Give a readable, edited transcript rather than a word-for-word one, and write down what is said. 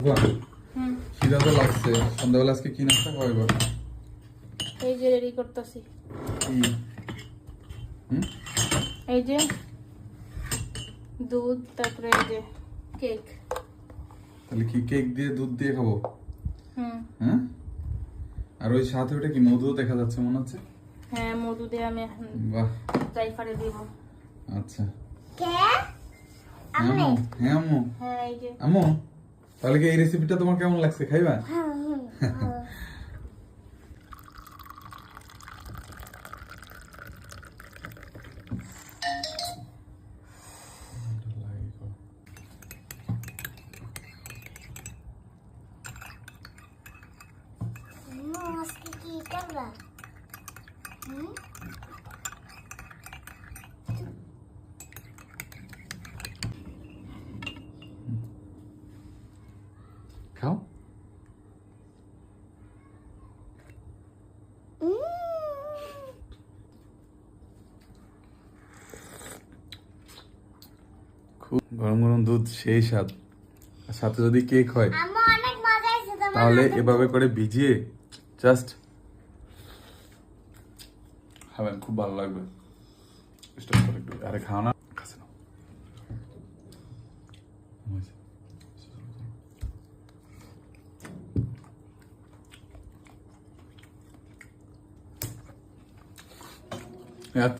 বাহ, খিদা তো লাগছে। সন্ধ্যাবেলা আজকে কি নাস্তা খাওয়াইবা? এই যে রেডি করতেছি। কি? এই যে দুধ, তারপরে এই যে কেক। তাহলে কি কেক দিয়ে দুধ দিয়ে খাবো? হুম। হ্যাঁ, আর ওই সাথে ওটা কি মধুও দেখা যাচ্ছে মনে হচ্ছে। হ্যাঁ, মধু দিয়ে আমি বাহ, জাইফারে দিব। আচ্ছা। কে আম্মু, হ্যাঁ আম্মু। হ্যাঁ, এই যে আম্মু, তাহলে কি এই রেসিপিটা তোমার কেমন লাগছে, খাইবা? আজকে কি করবা? খাও। খুব গরম গরম দুধ, সেই স্বাদ। আর সাথে যদি কেক হয় আম্মু অনেক মজা হয়েছে তোমার তাহলে হাতের এভাবে করে ভিজিয়ে জাস্ট খাবেন, খুব ভালো লাগবে। স্টপ করে একটু, আরে খাও না, কাছে নাও।